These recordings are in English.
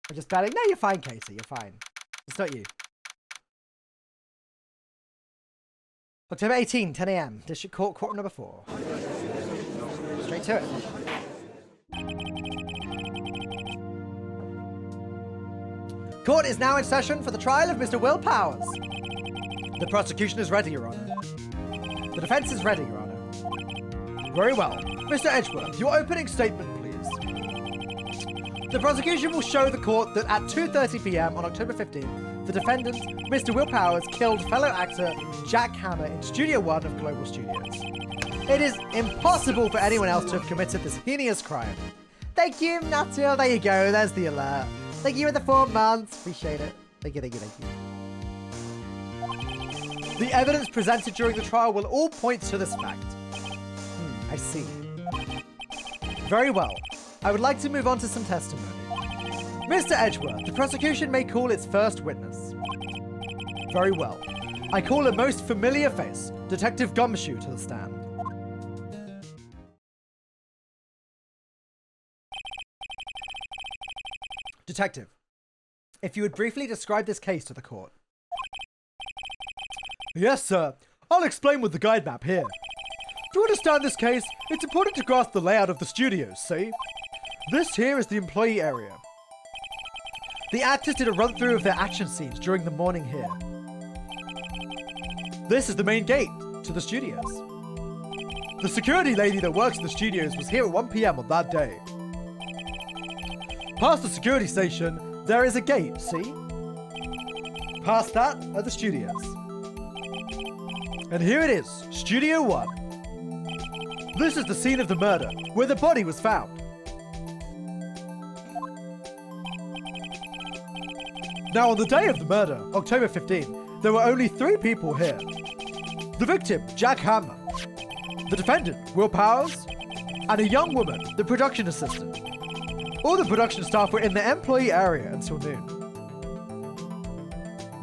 I'm just batting. No, you're fine, Casey. You're fine. It's not you. October 18, 10 a.m. District Court, courtroom number 4. Straight to it. Court is now in session for the trial of Mr. Will Powers. The prosecution is ready, Your Honor. The defense is ready, Your Honor. Very well. Mr. Edgeworth, your opening statement, please. The prosecution will show the court that at 2:30 p.m. on October 15th, the defendant, Mr. Will Powers, killed fellow actor Jack Hammer in Studio 1 of Global Studios. It is impossible for anyone else to have committed this heinous crime. Thank you, Natil. There you go. There's the alert. Thank you for the 4 months. Appreciate it. Thank you, thank you, thank you. The evidence presented during the trial will all point to this fact. I see. Very well. I would like to move on to some testimony. Mr. Edgeworth, the prosecution may call its first witness. Very well. I call a most familiar face, Detective Gumshoe, to the stand. Detective, if you would briefly describe this case to the court. Yes, sir. I'll explain with the guide map here. To understand this case, it's important to grasp the layout of the studios, see? This here is the employee area. The actors did a run-through of their action scenes during the morning here. This is the main gate to the studios. The security lady that works in the studios was here at 1 p.m. on that day. Past the security station, there is a gate, see? Past that are the studios. And here it is, Studio 1. This is the scene of the murder, where the body was found. Now, on the day of the murder, October 15, there were only 3 people here. The victim, Jack Hammer. The defendant, Will Powers. And a young woman, the production assistant. All the production staff were in the employee area until noon.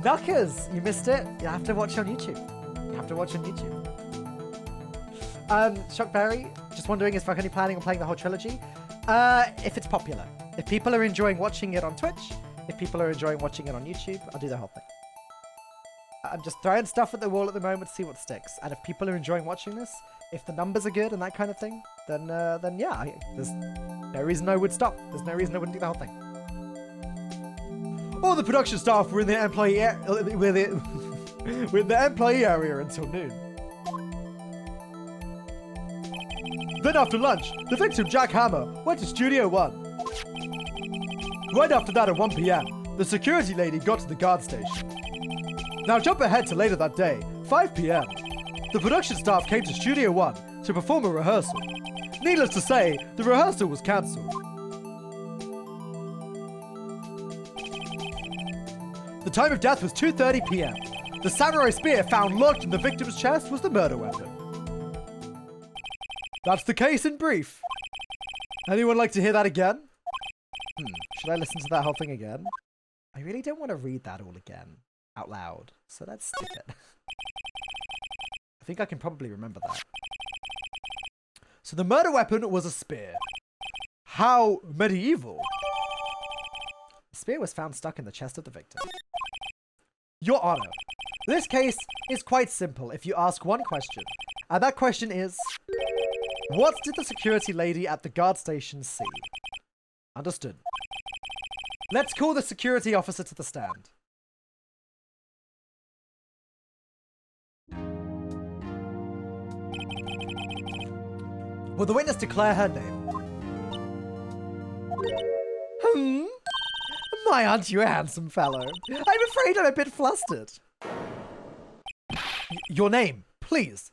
Knuckers, you missed it. You have to watch on YouTube. You have to watch on YouTube. Shockberry, just wondering, is Falcone planning on playing the whole trilogy? If it's popular. If people are enjoying watching it on Twitch, if people are enjoying watching it on YouTube, I'll do the whole thing. I'm just throwing stuff at the wall at the moment to see what sticks. And if people are enjoying watching this, if the numbers are good and that kind of thing, then yeah, there's no reason I would stop. There's no reason I wouldn't do the whole thing. All the production staff were in the employee employee area until noon. Then after lunch, the victim, Jack Hammer, went to Studio 1. Right after that at 1 p.m., the security lady got to the guard station. Now jump ahead to later that day, 5 p.m. The production staff came to Studio 1 to perform a rehearsal. Needless to say, the rehearsal was cancelled. The time of death was 2:30 p.m. The samurai spear found locked in the victim's chest was the murder weapon. That's the case in brief. Anyone like to hear that again? Should I listen to that whole thing again? I really don't want to read that all again out loud, so let's skip it. I think I can probably remember that. So the murder weapon was a spear. How medieval. The spear was found stuck in the chest of the victim. Your Honor, this case is quite simple if you ask one question. And that question is, what did the security lady at the guard station see? Understood. Let's call the security officer to the stand. Will the witness declare her name? My, aren't you a handsome fellow? I'm afraid I'm a bit flustered. Your name, please.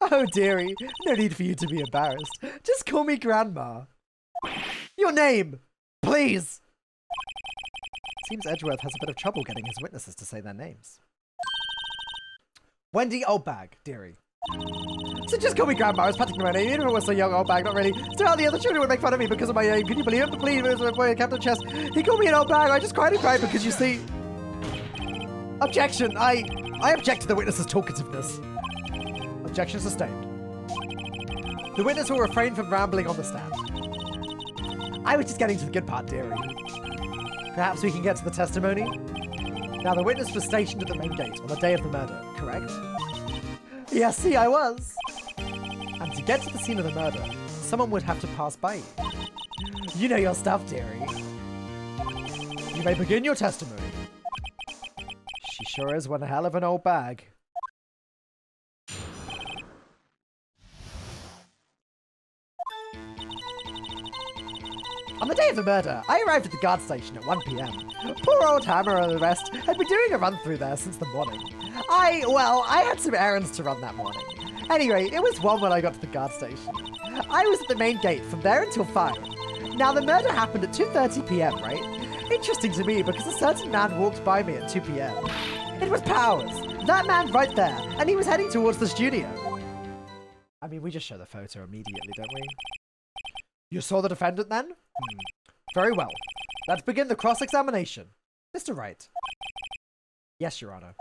Oh, dearie, no need for you to be embarrassed. Just call me Grandma. Your name, please. Seems Edgeworth has a bit of trouble getting his witnesses to say their names. Wendy Oldbag, dearie. So just call me Grandma. I was practically my name, even if I was so young, old bag, not really. Still, the other children would make fun of me because of my name. Can you believe it? The plea was my boy Captain Chest. He called me an old bag. I just cried and cried because, you see... Objection. I object to the witness's talkativeness. Objection sustained. The witness will refrain from rambling on the stand. I was just getting to the good part, dearie. Perhaps we can get to the testimony? Now, the witness was stationed at the main gate on the day of the murder, correct? Yes, see, I was. And to get to the scene of the murder, someone would have to pass by you. You know your stuff, dearie. You may begin your testimony. She sure is one hell of an old bag. On the day of the murder, I arrived at the guard station at 1 p.m. Poor old Hammer and the rest had been doing a run through there since the morning. I had some errands to run that morning. Anyway, it was 1 when I got to the guard station. I was at the main gate from there until 5. Now, the murder happened at 2:30 p.m., right? Interesting to me because a certain man walked by me at 2 p.m. It was Powers, that man right there, and he was heading towards the studio. I mean, we just show the photo immediately, don't we? You saw the defendant then? Very well. Let's begin the cross-examination. Mr. Wright. Yes, Your Honor.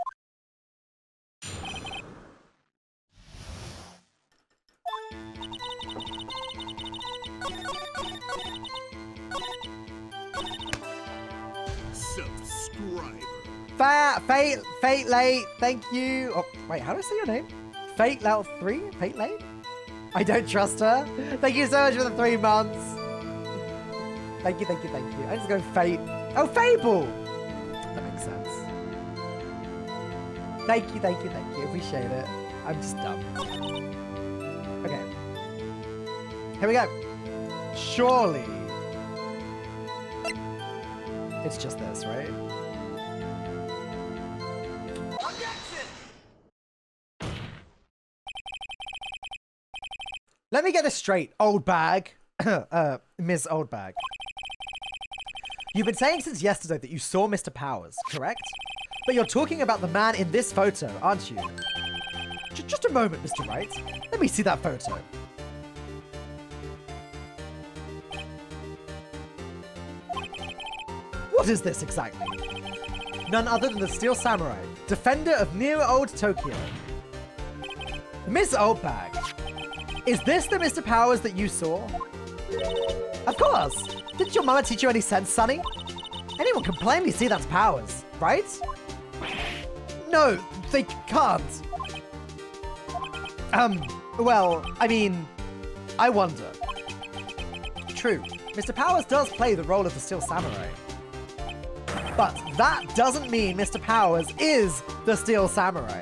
Subscriber. Fate late. Thank you. Oh, wait, how do I say your name? Fate Late 3? Fate late? I don't trust her. Thank you so much for the 3 months. Thank you. I'm just going Fate. Oh, Fable. That makes sense. Thank you. Appreciate it. I'm just dumb. Okay. Here we go. Surely. It's just this, right? Let me get this straight, old bag. Ms. Old Bag. You've been saying since yesterday that you saw Mr. Powers, correct? But you're talking about the man in this photo, aren't you? Just a moment, Mr. Wright. Let me see that photo. What is this exactly? None other than the Steel Samurai, defender of near old Tokyo. Ms. Old Bag. Is this the Mr. Powers that you saw? Of course! Didn't your mama teach you any sense, Sonny? Anyone can plainly see that's Powers, right? No, they can't. Well, I mean, I wonder. True, Mr. Powers does play the role of the Steel Samurai. But that doesn't mean Mr. Powers is the Steel Samurai.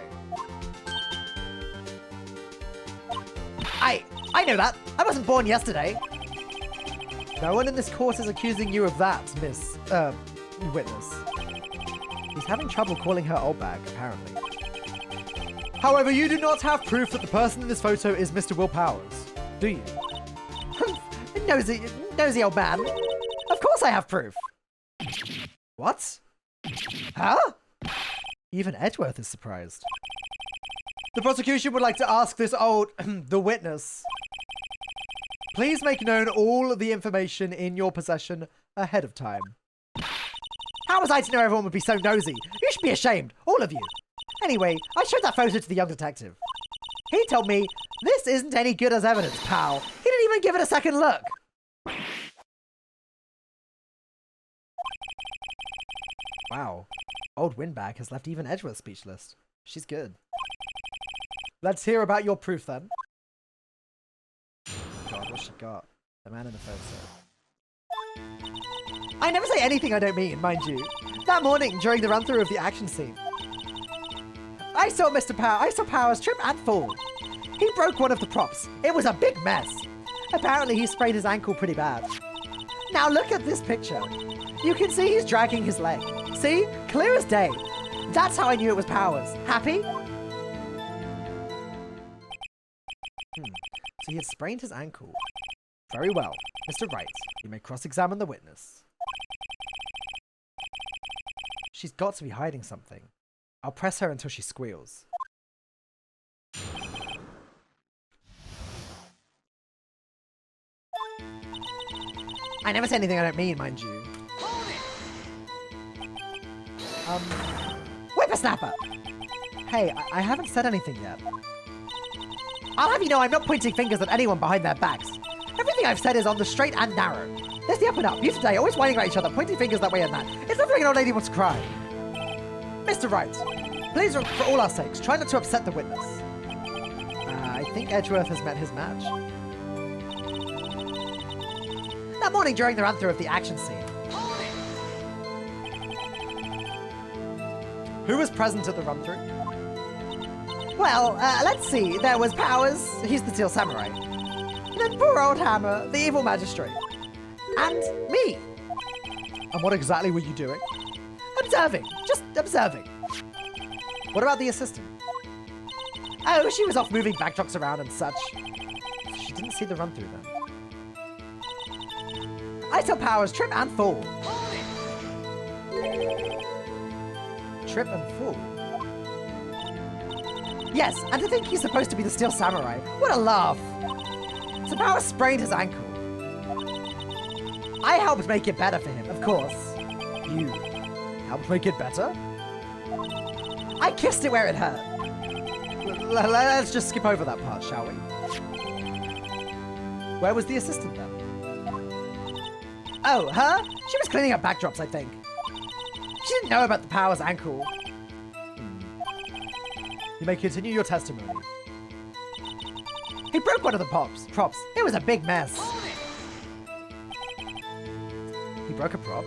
I know that. I wasn't born yesterday. No one in this court is accusing you of that, Miss, witness. He's having trouble calling her old bag, apparently. However, you do not have proof that the person in this photo is Mr. Will Powers, do you? nosy old man. Of course I have proof. What? Huh? Even Edgeworth is surprised. The prosecution would like to ask this the witness. Please make known all the information in your possession ahead of time. How was I to know everyone would be so nosy? You should be ashamed, all of you. Anyway, I showed that photo to the young detective. He told me, this isn't any good as evidence, pal. He didn't even give it a second look. Wow. Old Windbag has left even Edgeworth speechless. She's good. Let's hear about your proof then. God, what's she got? The man in the photo. I never say anything I don't mean, mind you. That morning, during the run-through of the action scene, I saw Powers trip and fall. He broke one of the props. It was a big mess. Apparently, he sprained his ankle pretty bad. Now look at this picture. You can see he's dragging his leg. See? Clear as day. That's how I knew it was Powers. Happy? So he had sprained his ankle. Very well. Mr. Wright, you may cross-examine the witness. She's got to be hiding something. I'll press her until she squeals. I never say anything I don't mean, mind you. Whippersnapper! Hey, I haven't said anything yet. I'll have you know I'm not pointing fingers at anyone behind their backs. Everything I've said is on the straight and narrow. There's the up and up. You today, always whining about each other, pointing fingers that way and that. It's not like an old lady wants to cry. Mr. Wright, please, for all our sakes, try not to upset the witness. I think Edgeworth has met his match. That morning during the run-through of the action scene. Who was present at the run-through? Well, let's see. There was Powers, he's the Steel Samurai. Then poor old Hammer, the evil magistrate. And me. And what exactly were you doing? Observing. Just observing. What about the assistant? Oh, she was off moving backdrops around and such. She didn't see the run-through then. I saw Powers trip and fall. Trip and fall? Yes, and to think he's supposed to be the Steel Samurai. What a laugh. So Powers sprained his ankle. I helped make it better for him, of course. You helped make it better? I kissed it where it hurt. Let's just skip over that part, shall we? Where was the assistant then? Oh, her? She was cleaning up backdrops, I think. She didn't know about the Powers ankle. You may continue your testimony. He broke one of the props. It was a big mess. He broke a prop?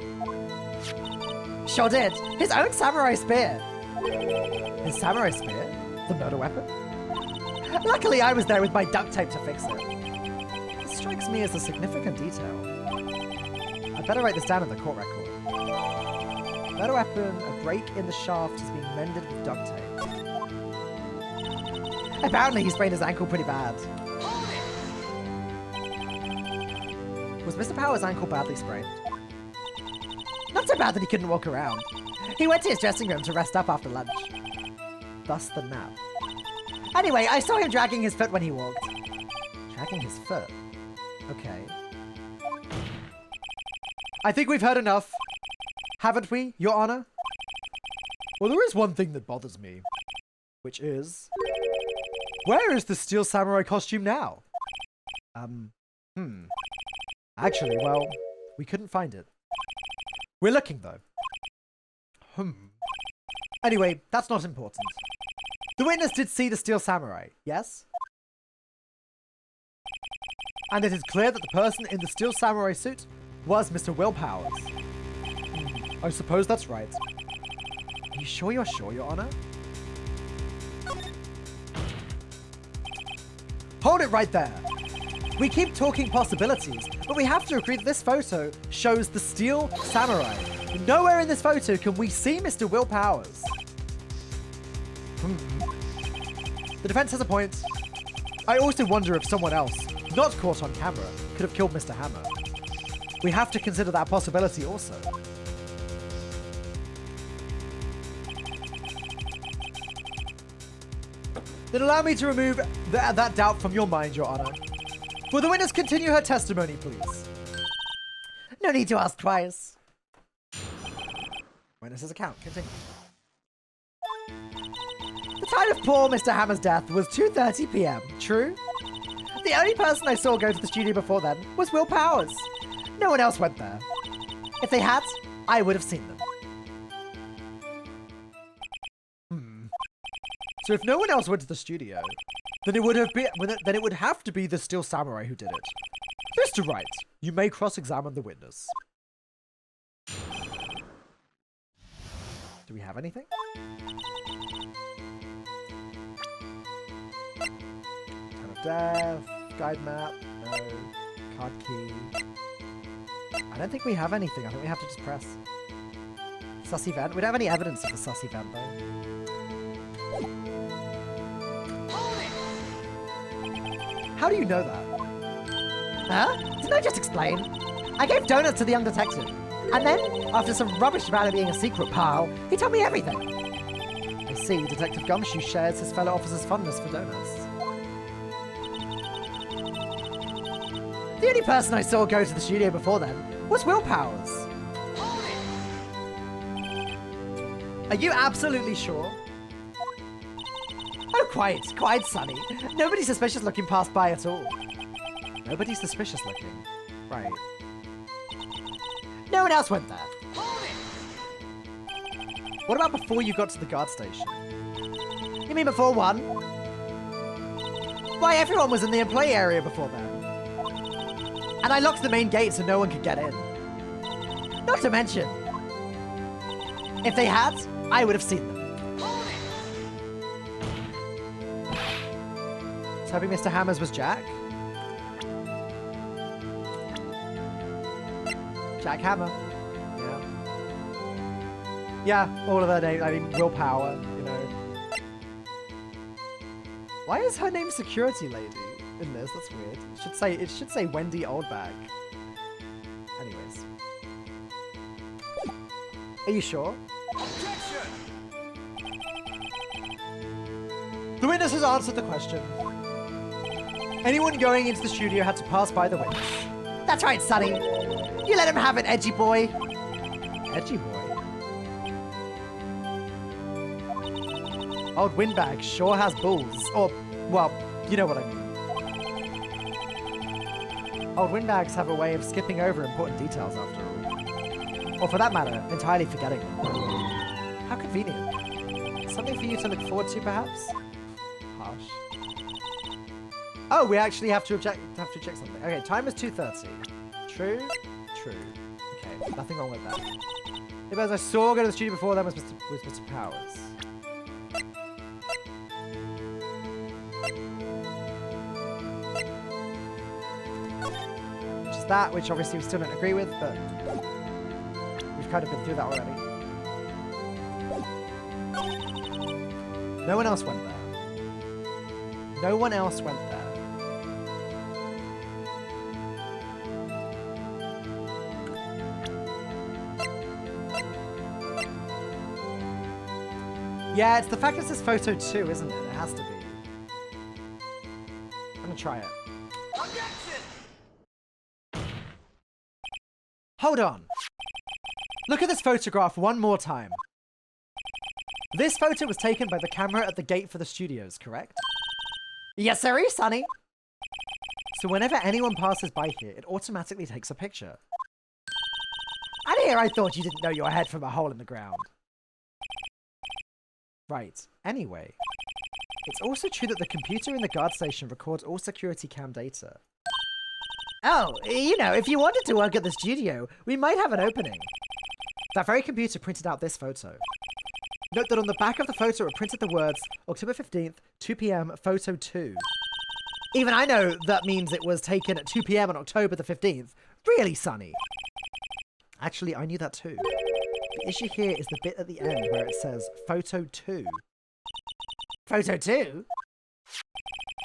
Sure did. His own samurai spear. His samurai spear? The murder weapon? Luckily, I was there with my duct tape to fix it. This strikes me as a significant detail. I'd better write this down in the court record. Murder weapon, a break in the shaft has been mended with duct tape. Apparently, he sprained his ankle pretty bad. Was Mr. Powers' ankle badly sprained? Not so bad that he couldn't walk around. He went to his dressing room to rest up after lunch. Thus the nap. Anyway, I saw him dragging his foot when he walked. Dragging his foot? Okay. I think we've heard enough. Haven't we, Your Honor? Well, there is one thing that bothers me. Which is... where is the Steel Samurai costume now? Actually, well, we couldn't find it. We're looking, though. Anyway, that's not important. The witness did see the Steel Samurai, yes? And it is clear that the person in the Steel Samurai suit was Mr. Will Powers. I suppose that's right. Are you sure you're sure, Your Honor? Hold it right there. We keep talking possibilities, but we have to agree that this photo shows the Steel Samurai. Nowhere in this photo can we see Mr. Will Powers. The defense has a point. I also wonder if someone else, not caught on camera, could have killed Mr. Hammer. We have to consider that possibility also. Then allow me to remove that doubt from your mind, Your Honor. Will the witness continue her testimony, please? No need to ask twice. Witness's account, continue. The time of poor Mr. Hammer's death was 2:30 p.m., true? The only person I saw go to the studio before then was Will Powers. No one else went there. If they had, I would have seen them. So if no one else went to the studio, then it would have to be the Steel Samurai who did it. Mr. Wright, you may cross-examine the witness. Do we have anything? Time of death, guide map, no, card key. I don't think we have anything. I think we have to just press. Sus event? We don't have any evidence of the sus event though. How do you know that? Huh? Didn't I just explain? I gave donuts to the young detective. And then, after some rubbish about it being a secret pile, he told me everything. I see, Detective Gumshoe shares his fellow officer's fondness for donuts. The only person I saw go to the studio before then was Will Powers. Are you absolutely sure? Oh, quite sunny. Nobody suspicious looking passed by at all. Nobody suspicious looking. Right. No one else went there. What about before you got to the guard station? You mean before 1? Why, everyone was in the employee area before then. And I locked the main gate so no one could get in. Not to mention, if they had, I would have seen them. So hoping Mr. Hammers was Jack. Jack Hammer. Yeah. Yeah, all of their names. I mean, willpower, you know. Why is her name Security Lady in this? That's weird. It should say Wendy Oldbag. Anyways. Are you sure? Objection! The witness has answered the question. Anyone going into the studio had to pass by the witness. That's right, Sonny. You let him have it, edgy boy. Edgy boy? Old Windbag sure has balls. Or, well, you know what I mean. Old Windbags have a way of skipping over important details after all. Or for that matter, entirely forgetting them. How convenient. Something for you to look forward to, perhaps? Harsh. Oh, we actually have to check something. Okay, time is 2:30. True? True. Okay, nothing wrong with that. If as I saw go to the studio before then was Mr. Powers. Which is that, which obviously we still don't agree with, but we've kind of been through that already. No one else went there. No one else went there. Yeah, it's the fact it's this photo too, isn't it? It has to be. I'm gonna try it. Objection! Hold on. Look at this photograph one more time. This photo was taken by the camera at the gate for the studios, correct? Yes, sir, Sonny. So whenever anyone passes by here, it automatically takes a picture. And here I thought you didn't know your head from a hole in the ground. Right. Anyway, it's also true that the computer in the guard station records all security cam data. Oh, you know, if you wanted to work at the studio, we might have an opening. That very computer printed out this photo. Note that on the back of the photo it printed the words, October 15th, 2 p.m, photo 2. Even I know that means it was taken at 2 p.m. on October the 15th. Really, Sonny? Actually, I knew that too. The issue here is the bit at the end where it says photo 2. Photo 2?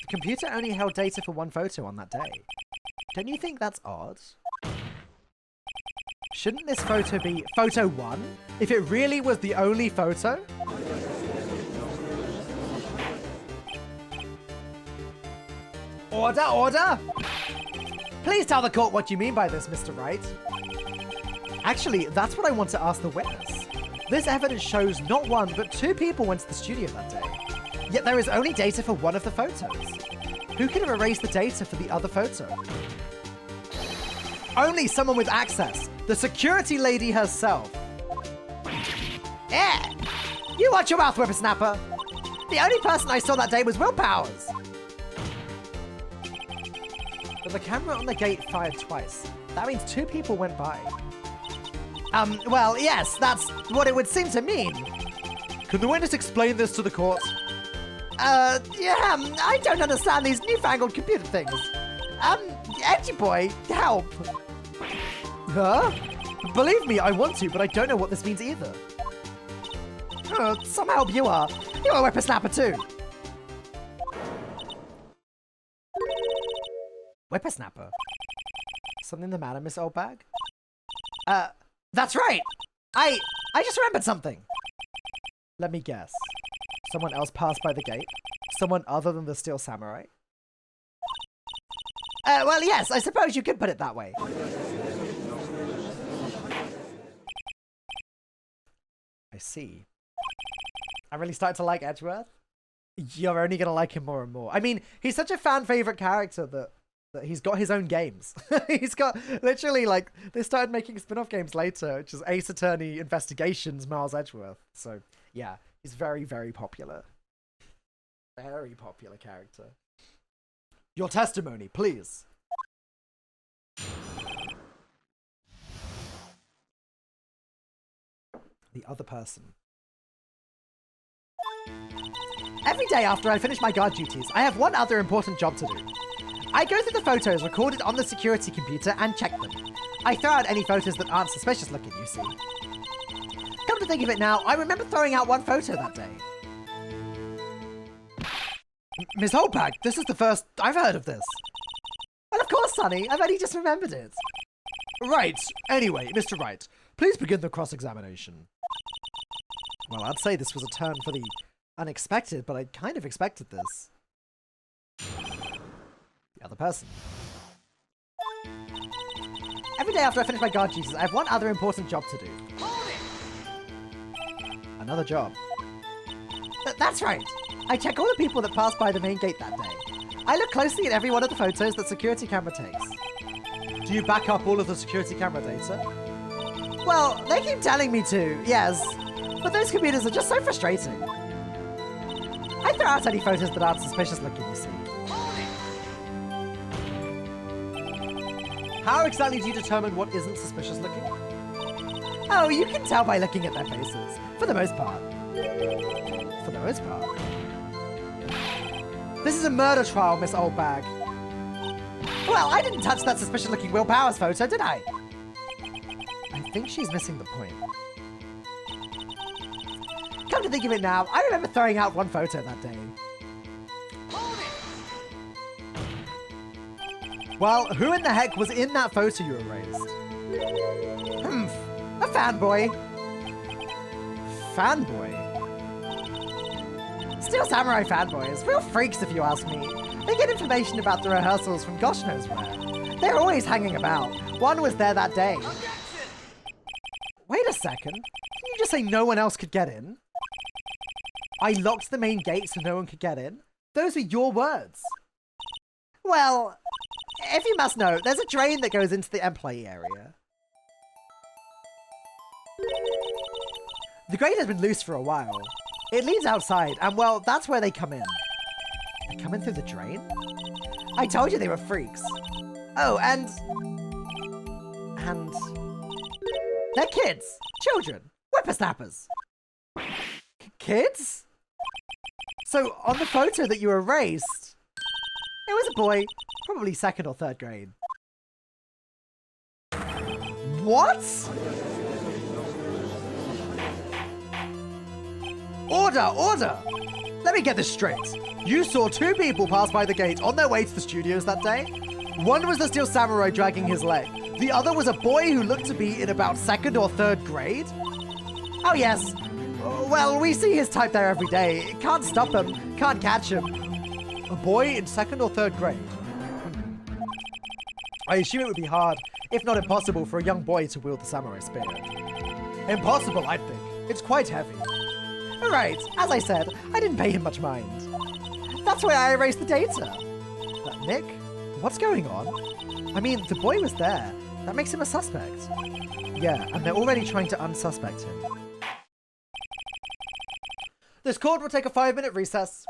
The computer only held data for one photo on that day. Don't you think that's odd? Shouldn't this photo be photo 1 if it really was the only photo? Order, order! Please tell the court what you mean by this, Mr. Wright. Actually, that's what I want to ask the witness. This evidence shows not one, but 2 people went to the studio that day. Yet there is only data for one of the photos. Who can have erased the data for the other photo? Only someone with access. The security lady herself. Eh! You watch your mouth, whippersnapper. The only person I saw that day was Will Powers. But the camera on the gate fired twice. That means 2 people went by. Well, yes, that's what it would seem to mean. Can the witness explain this to the court? Yeah, I don't understand these newfangled computer things. Edgy boy, help. Huh? Believe me, I want to, but I don't know what this means either. Some help you are. You're a whippersnapper too. Whippersnapper? Something the matter, Miss Oldbag? That's right! I just remembered something! Let me guess. Someone else passed by the gate? Someone other than the Steel Samurai? Well, yes, I suppose you could put it that way. I see. I really started to like Edgeworth. You're only gonna like him more and more. I mean, he's such a fan favorite character that He's got his own games. He's got literally like they started making spin-off games later, which is Ace Attorney Investigations Miles Edgeworth. So yeah, he's very, very popular. Very popular character. Your testimony, please. The other person. Every day after I finish my guard duties, I have one other important job to do. I go through the photos recorded on the security computer and check them. I throw out any photos that aren't suspicious looking, you see. Come to think of it now, I remember throwing out one photo that day. Miss Holbach, this is the first I've heard of this. Well, of course, Sonny. I've only just remembered it. Right. Anyway, Mr. Wright, please begin the cross-examination. Well, I'd say this was a turn for the unexpected, but I kind of expected this. The other person. Every day after I finish my guard duties, I have one other important job to do. Another job. That's right. I check all the people that pass by the main gate that day. I look closely at every one of the photos that security camera takes. Do you back up all of the security camera data? Well, they keep telling me to, yes. But those computers are just so frustrating. I throw out any photos that aren't suspicious looking, you see. How exactly do you determine what isn't suspicious looking? Oh, you can tell by looking at their faces. For the most part. For the most part. This is a murder trial, Miss Oldbag. Well, I didn't touch that suspicious-looking Will Powers photo, did I? I think she's missing the point. Come to think of it now, I remember throwing out one photo that day. Well, who in the heck was in that photo you erased? A fanboy. Fanboy? Steel Samurai fanboys, real freaks if you ask me. They get information about the rehearsals from gosh knows where. They're always hanging about. One was there that day. Wait a second. Can you just say no one else could get in? I locked the main gate so no one could get in? Those are your words. Well, if you must know, there's a drain that goes into the employee area. The grate has been loose for a while. It leads outside, and well, that's where they come in. They come in through the drain? I told you they were freaks. Oh, and... they're kids. Children. Whippersnappers. Kids? So, on the photo that you erased, it was a boy, probably 2nd or 3rd grade. What? Order! Order! Let me get this straight. You saw 2 people pass by the gate on their way to the studios that day? One was the Steel Samurai dragging his leg. The other was a boy who looked to be in about 2nd or 3rd grade? Oh yes. Well, we see his type there every day. Can't stop him. Can't catch him. A boy in 2nd or 3rd grade? I assume it would be hard, if not impossible, for a young boy to wield the samurai spear. Impossible, I think. It's quite heavy. Right, as I said, I didn't pay him much mind. That's why I erased the data. Nick, what's going on? I mean, the boy was there. That makes him a suspect. Yeah, and they're already trying to unsuspect him. This court will take a 5-minute recess.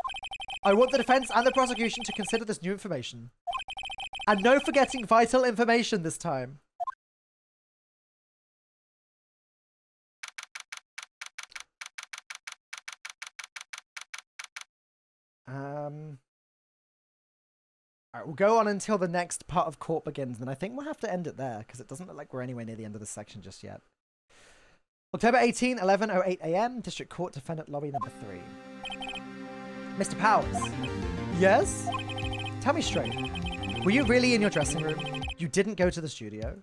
I want the defense and the prosecution to consider this new information. And no forgetting vital information this time. Alright, we'll go on until the next part of court begins, and I think we'll have to end it there, because it doesn't look like we're anywhere near the end of this section just yet. October 18, 11:08 AM, District Court, Defendant Lobby number 3. Mr. Powers. Yes? Tell me straight. Were you really in your dressing room? You didn't go to the studio?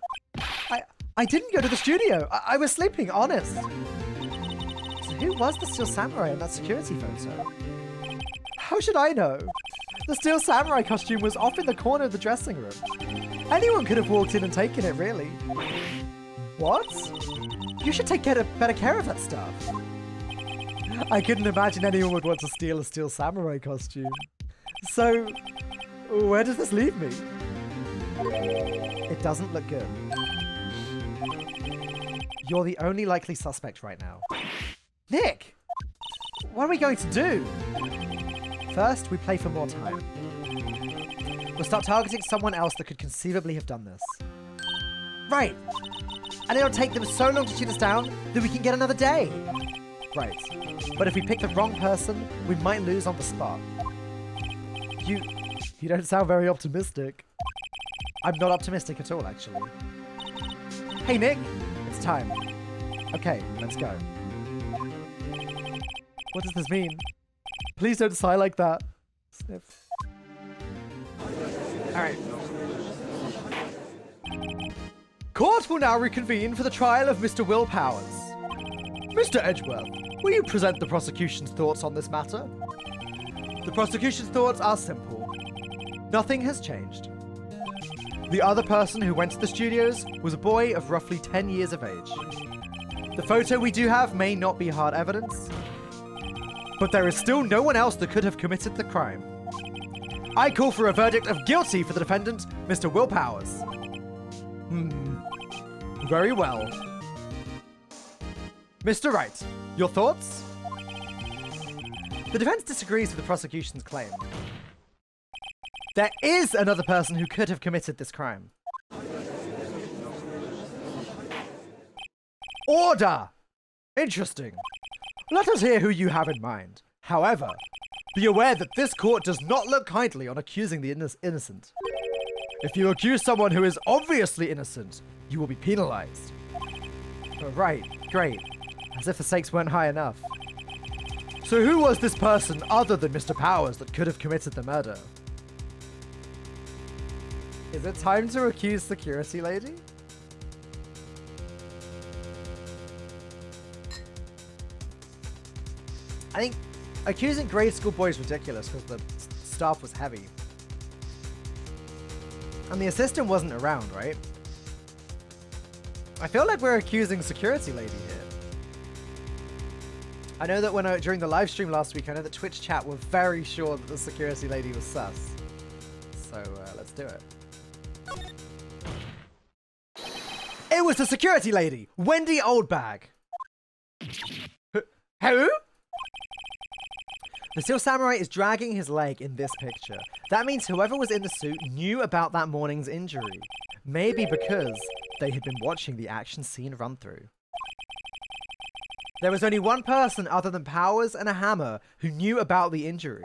I didn't go to the studio. I was sleeping, honest. So who was the Steel Samurai in that security photo? How should I know? The Steel Samurai costume was off in the corner of the dressing room. Anyone could have walked in and taken it, really. What? You should take better care of that stuff. I couldn't imagine anyone would want to steal a Steel Samurai costume. So, where does this leave me? It doesn't look good. You're the only likely suspect right now. Nick! What are we going to do? First, we play for more time. We'll start targeting someone else that could conceivably have done this. Right! And it'll take them so long to shoot us down that we can get another day. Right. But if we pick the wrong person, we might lose on the spot. You don't sound very optimistic. I'm not optimistic at all, actually. Hey, Nick! It's time. Okay, let's go. What does this mean? Please don't sigh like that. Sniff. Alright. Court will now reconvene for the trial of Mr. Will Powers. Mr. Edgeworth, will you present the prosecution's thoughts on this matter? The prosecution's thoughts are simple. Nothing has changed. The other person who went to the studios was a boy of roughly 10 years of age. The photo we do have may not be hard evidence, but there is still no one else that could have committed the crime. I call for a verdict of guilty for the defendant, Mr. Will Powers. Very well. Mr. Wright, your thoughts? The defense disagrees with the prosecution's claim. There is another person who could have committed this crime. Order! Interesting. Let us hear who you have in mind. However, be aware that this court does not look kindly on accusing the innocent. If you accuse someone who is obviously innocent, you will be penalized. Right, great. As if the stakes weren't high enough. So who was this person other than Mr. Powers that could have committed the murder? Is it time to accuse security lady? I think accusing grade school boy is ridiculous because the staff was heavy. And the assistant wasn't around, right? I feel like we're accusing security lady here. I know that during the live stream last week, I know that Twitch chat were very sure that the security lady was sus. So let's do it. It was the security lady, Wendy Oldbag. Who? The Steel Samurai is dragging his leg in this picture. That means whoever was in the suit knew about that morning's injury. Maybe because they had been watching the action scene run through. There was only one person other than Powers and a hammer who knew about the injury.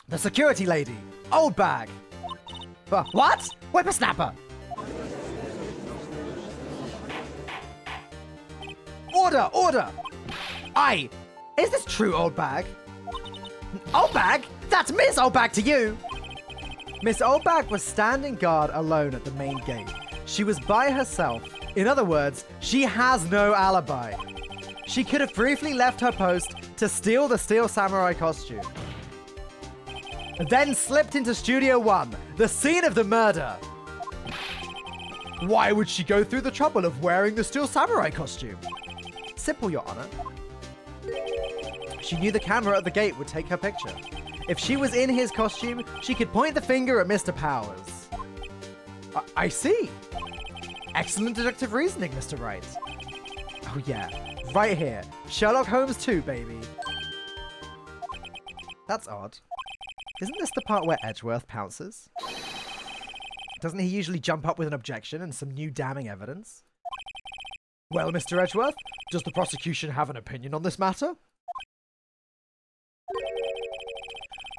The security lady, Oldbag. What? Whippersnapper! Order! Order! Aye! Is this true, Oldbag? Oldbag? That's Miss Oldbag to you! Miss Oldbag was standing guard alone at the main gate. She was by herself. In other words, she has no alibi. She could have briefly left her post to steal the Steel Samurai costume. Then slipped into Studio 1, the scene of the murder. Why would she go through the trouble of wearing the Steel Samurai costume? Simple, Your Honor. She knew the camera at the gate would take her picture. If she was in his costume, she could point the finger at Mr. Powers. I see. Excellent deductive reasoning, Mr. Wright. Oh yeah, right here. Sherlock Holmes 2, baby. That's odd. Isn't this the part where Edgeworth pounces? Doesn't he usually jump up with an objection and some new damning evidence? Well, Mr. Edgeworth, does the prosecution have an opinion on this matter?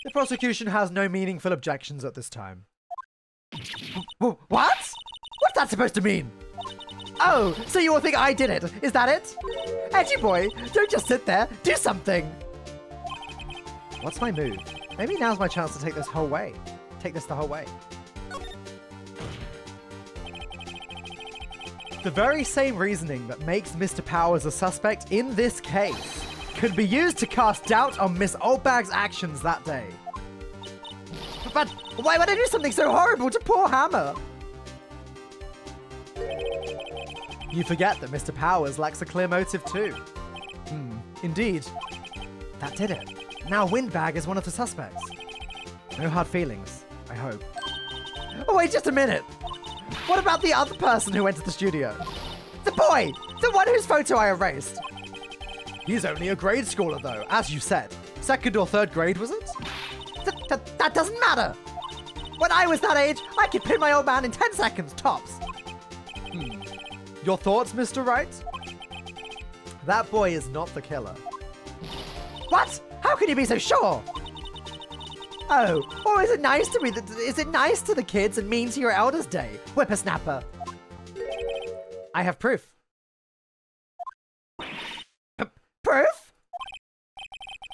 The prosecution has no meaningful objections at this time. What? What's that supposed to mean? Oh, so you all think I did it? Is that it? Edgy boy, don't just sit there. Do something. What's my move? Maybe now's my chance to take this the whole way. The very same reasoning that makes Mr. Powers a suspect in this case could be used to cast doubt on Miss Oldbag's actions that day. But why would I do something so horrible to poor Hammer? You forget that Mr. Powers lacks a clear motive too. Indeed. That did it. Now Windbag is one of the suspects. No hard feelings, I hope. Oh, wait just a minute. What about the other person who entered the studio? The boy! The one whose photo I erased. He's only a grade schooler, though, as you said. 2nd or 3rd grade, was it? That doesn't matter. When I was that age, I could pin my old man in 10 seconds, tops. Your thoughts, Mr. Wright? That boy is not the killer. What? How can you be so sure? Oh, or is it nice to me? Is it nice to the kids and mean to your elders' day, whippersnapper? I have proof. Proof?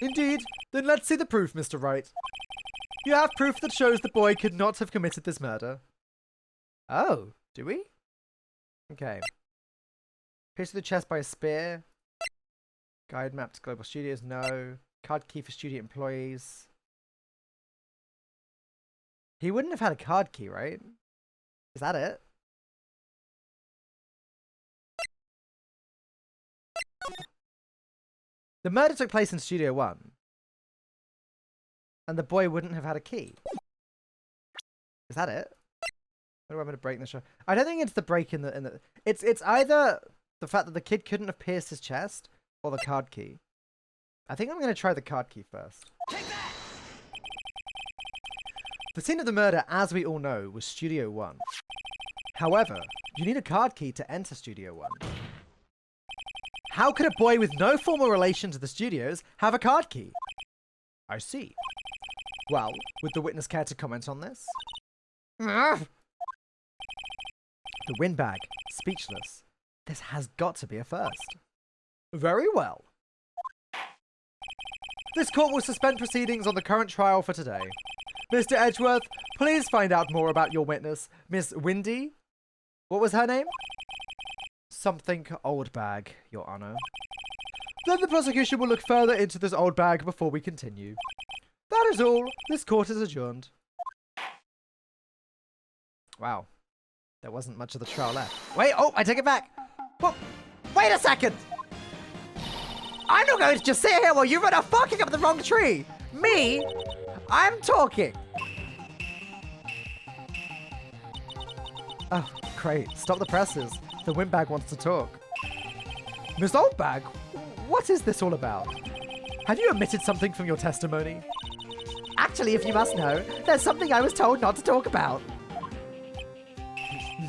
Indeed. Then let's see the proof, Mr. Wright. You have proof that shows the boy could not have committed this murder. Oh, do we? Okay. Pierced to the chest by a spear. Guide map to global studios, no. Card key for studio employees. He wouldn't have had a card key, right? Is that it? The murder took place in Studio 1. And the boy wouldn't have had a key. Is that it? What do I want to break in the show? I don't think it's the break in the... It's either the fact that the kid couldn't have pierced his chest or the card key. I think I'm going to try the card key first. Take that! The scene of the murder, as we all know, was Studio 1. However, you need a card key to enter Studio 1. How could a boy with no formal relation to the studios have a card key? I see. Well, would the witness care to comment on this? The windbag, speechless. This has got to be a first. Very well. This court will suspend proceedings on the current trial for today. Mr. Edgeworth, please find out more about your witness, Miss Windy. What was her name? Something old bag, Your Honor. Then the prosecution will look further into this old bag before we continue. That is all. This court is adjourned. Wow. There wasn't much of the trial left. Wait, oh, I take it back. Whoa. Wait a second. I'm not going to just sit here while you run off barking up the wrong tree. Me? I'm talking. Oh, great. Stop the presses. The windbag wants to talk. Miss Oldbag, what is this all about? Have you omitted something from your testimony? Actually, if you must know, there's something I was told not to talk about.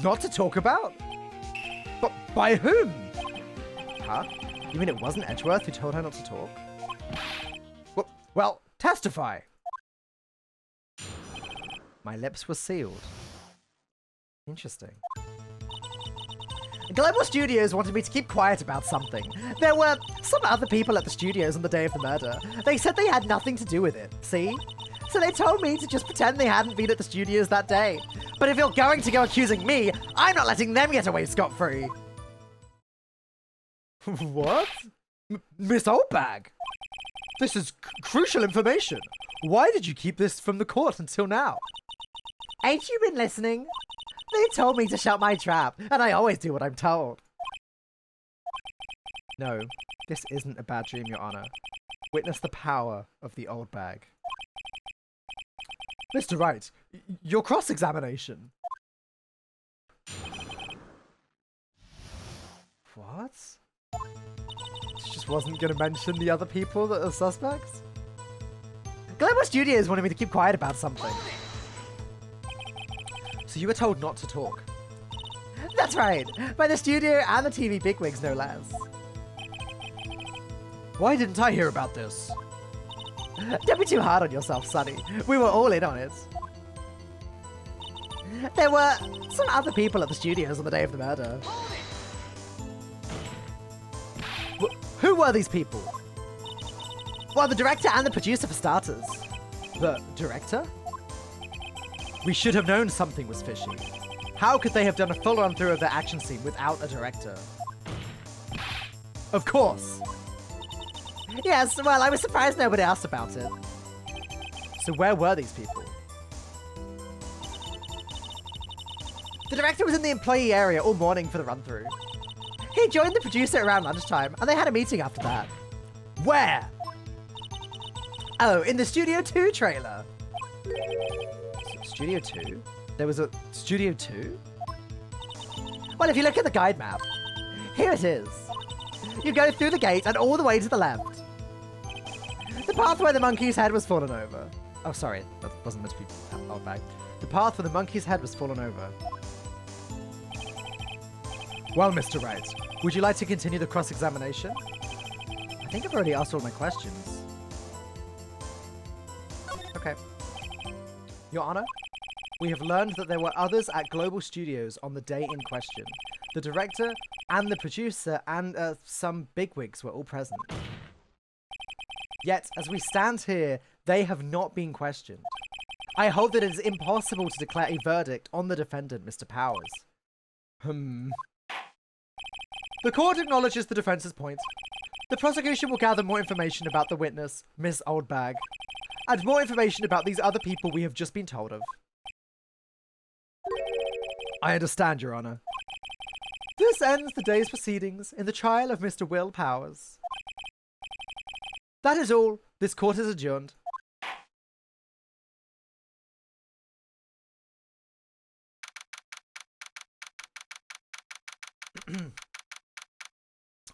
Not to talk about? But by whom? Huh? You mean it wasn't Edgeworth who told her not to talk? Well, testify. My lips were sealed. Interesting. Global Studios wanted me to keep quiet about something. There were some other people at the studios on the day of the murder. They said they had nothing to do with it, see? So they told me to just pretend they hadn't been at the studios that day. But if you're going to go accusing me, I'm not letting them get away scot-free. What? Miss Oldbag? This is crucial information. Why did you keep this from the court until now? Ain't you been listening? They told me to shut my trap, and I always do what I'm told. No, this isn't a bad dream, Your Honor. Witness the power of the old bag. Mr. Wright, your cross-examination. What? She just wasn't going to mention the other people that are suspects? Global Studios wanted me to keep quiet about something. So you were told not to talk? That's right, by the studio and the TV bigwigs, no less. Why didn't I hear about this? Don't be too hard on yourself, Sonny. We were all in on it. There were some other people at the studios on the day of the murder. Who were these people? Well, the director and the producer for starters. The director? We should have known something was fishy. How could they have done a full run-through of their action scene without a director? Of course. Yes, well, I was surprised nobody asked about it. So where were these people? The director was in the employee area all morning for the run-through. He joined the producer around lunchtime, and they had a meeting after that. Where? Oh, in the Studio 2 trailer. Studio 2? There was a Studio 2? Well, if you look at the guide map, here it is. You go through the gate and all the way to the left. The path where the monkey's head was fallen over. Oh, sorry. That wasn't meant to be old bag. The path where the monkey's head was fallen over. Well, Mr. Wright, would you like to continue the cross-examination? I think I've already asked all my questions. Okay. Your Honor, we have learned that there were others at Global Studios on the day in question. The director and the producer and some bigwigs were all present. Yet, as we stand here, they have not been questioned. I hold that it is impossible to declare a verdict on the defendant, Mr. Powers. The court acknowledges the defense's point. The prosecution will gather more information about the witness, Miss Oldbag, and more information about these other people we have just been told of. I understand, Your Honor. This ends the day's proceedings in the trial of Mr. Will Powers. That is all. This court is adjourned.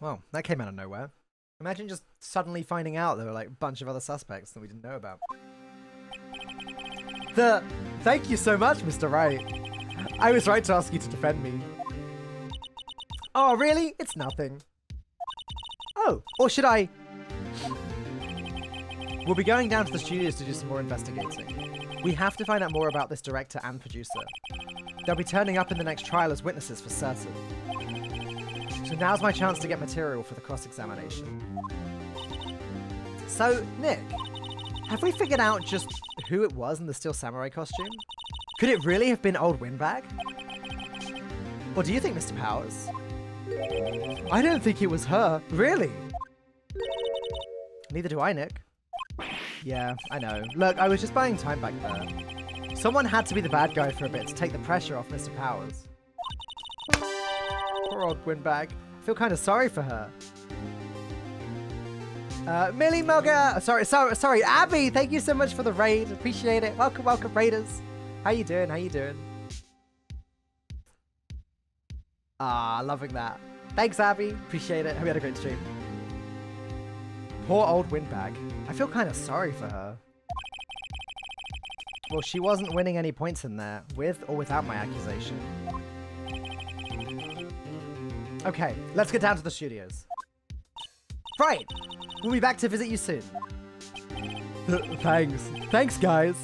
Well, that came out of nowhere. Imagine just suddenly finding out there were like a bunch of other suspects that we didn't know about. Thank you so much, Mr. Wright. I was right to ask you to defend me. Oh, really? It's nothing. Oh, or should I? We'll be going down to the studios to do some more investigating. We have to find out more about this director and producer. They'll be turning up in the next trial as witnesses for certain. So now's my chance to get material for the cross-examination. So, Nick, have we figured out just who it was in the Steel Samurai costume? Could it really have been old Windbag? What do you think, Mr. Powers? I don't think it was her. Really? Neither do I, Nick. Yeah, I know. Look, I was just buying time back there. Someone had to be the bad guy for a bit to take the pressure off Mr. Powers. Poor old Windbag. I feel kind of sorry for her. Millie Mugger! Sorry, Abby! Thank you so much for the raid. Appreciate it. Welcome, Raiders. How you doing? Ah, loving that. Thanks, Abby. Appreciate it. Hope you had a great stream. Poor old Windbag. I feel kind of sorry for her. Well, she wasn't winning any points in there, with or without my accusation. Okay, let's get down to the studios. Right, we'll be back to visit you soon. Thanks, guys.